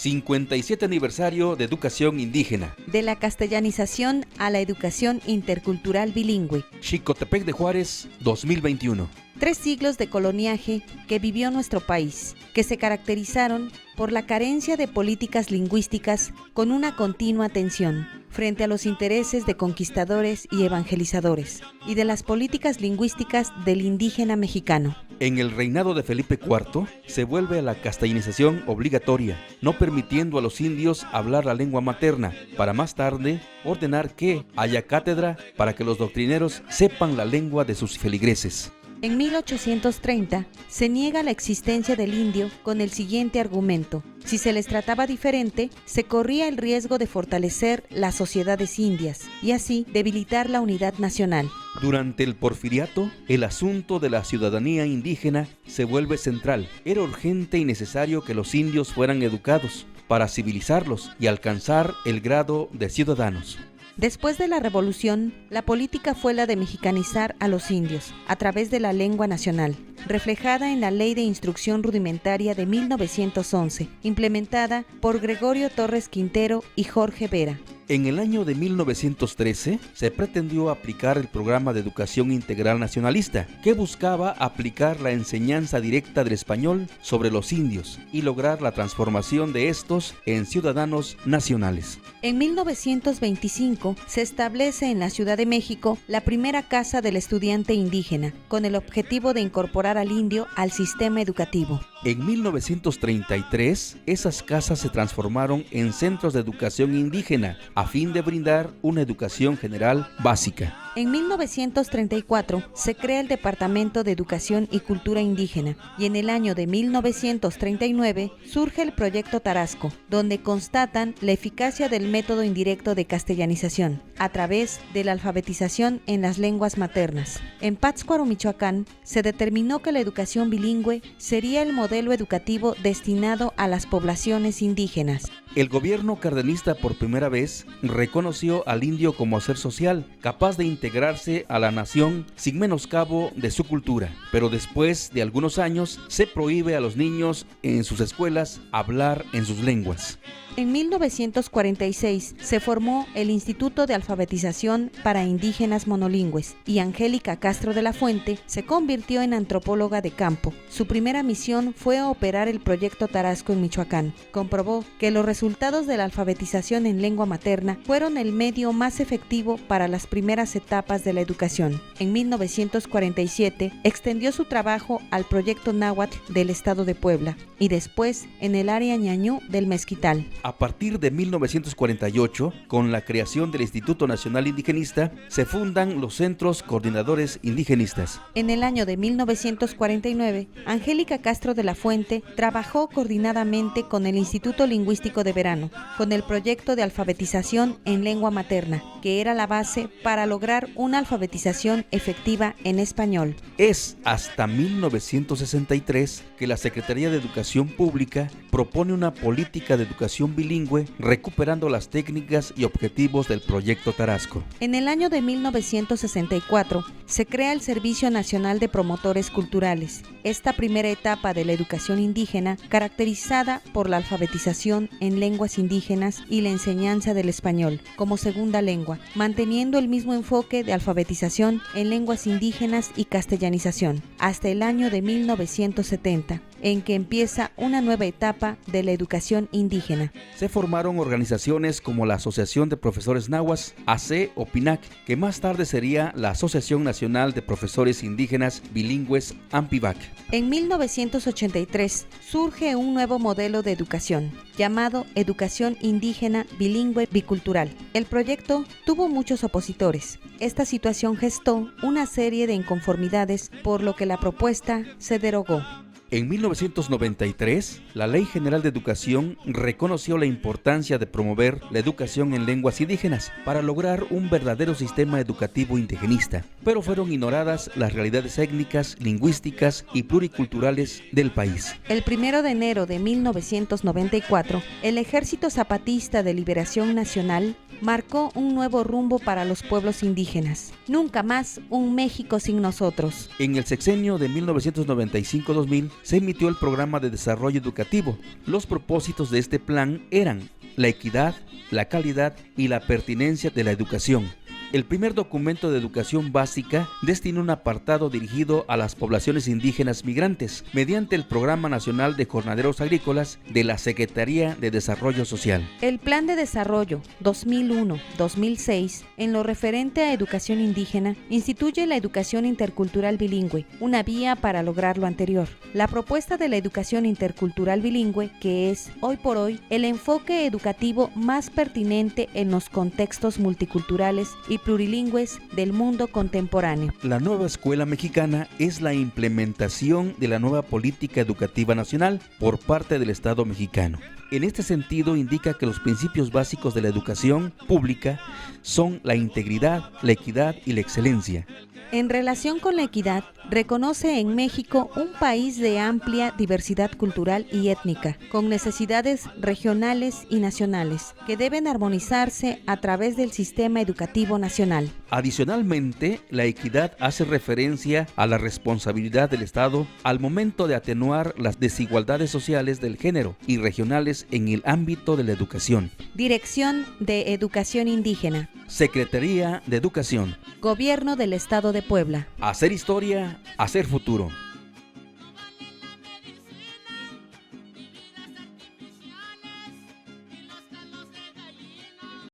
57 aniversario de educación indígena. De la castellanización a la educación intercultural bilingüe. Xicotepec de Juárez, 2021. 3 siglos de coloniaje que vivió nuestro país, que se caracterizaron por la carencia de políticas lingüísticas con una continua tensión frente a los intereses de conquistadores y evangelizadores, y de las políticas lingüísticas del indígena mexicano. En el reinado de Felipe IV se vuelve a la castellanización obligatoria, no permitiendo a los indios hablar la lengua materna, para más tarde ordenar que haya cátedra para que los doctrineros sepan la lengua de sus feligreses. En 1830 se niega la existencia del indio con el siguiente argumento: si se les trataba diferente, se corría el riesgo de fortalecer las sociedades indias y así debilitar la unidad nacional. Durante el Porfiriato, el asunto de la ciudadanía indígena se vuelve central. Era urgente y necesario que los indios fueran educados para civilizarlos y alcanzar el grado de ciudadanos. Después de la Revolución, la política fue la de mexicanizar a los indios a través de la lengua nacional, reflejada en la Ley de Instrucción Rudimentaria de 1911, implementada por Gregorio Torres Quintero y Jorge Vera. En el año de 1913 se pretendió aplicar el programa de educación integral nacionalista, que buscaba aplicar la enseñanza directa del español sobre los indios y lograr la transformación de estos en ciudadanos nacionales. En 1925 se establece en la Ciudad de México la primera casa del estudiante indígena, con el objetivo de incorporar al indio al sistema educativo. En 1933, esas casas se transformaron en centros de educación indígena, a fin de brindar una educación general básica. En 1934 se crea el Departamento de Educación y Cultura Indígena y en el año de 1939 surge el Proyecto Tarasco, donde constatan la eficacia del método indirecto de castellanización a través de la alfabetización en las lenguas maternas. En Pátzcuaro, Michoacán, se determinó que la educación bilingüe sería el modelo educativo destinado a las poblaciones indígenas. El gobierno cardenista por primera vez reconoció al indio como ser social, capaz de integrarse a la nación sin menoscabo de su cultura. Pero después de algunos años se prohíbe a los niños en sus escuelas hablar en sus lenguas. En 1946 se formó el Instituto de Alfabetización para Indígenas Monolingües y Angélica Castro de la Fuente se convirtió en antropóloga de campo. Su primera misión fue operar el Proyecto Tarasco en Michoacán. Comprobó que los resultados de la alfabetización en lengua materna fueron el medio más efectivo para las primeras etapas de la educación. En 1947 extendió su trabajo al Proyecto Náhuatl del Estado de Puebla y después en el área ñañú del Mezquital. A partir de 1948, con la creación del Instituto Nacional Indigenista, se fundan los Centros Coordinadores Indigenistas. En el año de 1949, Angélica Castro de la Fuente trabajó coordinadamente con el Instituto Lingüístico de Verano, con el proyecto de alfabetización en lengua materna, que era la base para lograr una alfabetización efectiva en español. Es hasta 1963 que la Secretaría de Educación Pública propone una política de educación bilingüe, recuperando las técnicas y objetivos del Proyecto Tarasco. En el año de 1964 se crea el Servicio Nacional de Promotores Culturales. Esta primera etapa de la educación indígena, caracterizada por la alfabetización en lenguas indígenas y la enseñanza del español como segunda lengua, manteniendo el mismo enfoque de alfabetización en lenguas indígenas y castellanización, hasta el año de 1970, en que empieza una nueva etapa de la educación indígena. Se formaron organizaciones como la Asociación de Profesores Nahuas, AC o PINAC, que más tarde sería la Asociación Nacional de Profesores Indígenas Bilingües, AMPIBAC. En 1983 surge un nuevo modelo de educación, llamado Educación Indígena Bilingüe Bicultural. El proyecto tuvo muchos opositores. Esta situación gestó una serie de inconformidades, por lo que la propuesta se derogó. En 1993, la Ley General de Educación reconoció la importancia de promover la educación en lenguas indígenas para lograr un verdadero sistema educativo indigenista, pero fueron ignoradas las realidades étnicas, lingüísticas y pluriculturales del país. El 1 de enero de 1994, el Ejército Zapatista de Liberación Nacional marcó un nuevo rumbo para los pueblos indígenas. Nunca más un México sin nosotros. En el sexenio de 1995-2000 se emitió el Programa de Desarrollo Educativo. Los propósitos de este plan eran la equidad, la calidad y la pertinencia de la educación. El primer documento de educación básica destina un apartado dirigido a las poblaciones indígenas migrantes mediante el Programa Nacional de Jornaleros Agrícolas de la Secretaría de Desarrollo Social. El Plan de Desarrollo 2001-2006, en lo referente a educación indígena, instituye la educación intercultural bilingüe, una vía para lograr lo anterior. La propuesta de la educación intercultural bilingüe, que es, hoy por hoy, el enfoque educativo más pertinente en los contextos multiculturales y plurilingües del mundo contemporáneo. La nueva escuela mexicana es la implementación de la nueva política educativa nacional por parte del Estado mexicano. En este sentido, indica que los principios básicos de la educación pública son la integridad, la equidad y la excelencia. En relación con la equidad, reconoce en México un país de amplia diversidad cultural y étnica, con necesidades regionales y nacionales, que deben armonizarse a través del sistema educativo nacional. Adicionalmente, la equidad hace referencia a la responsabilidad del Estado al momento de atenuar las desigualdades sociales del género y regionales en el ámbito de la educación. Dirección de Educación Indígena. Secretaría de Educación. Gobierno del Estado de Puebla. Hacer historia, hacer futuro.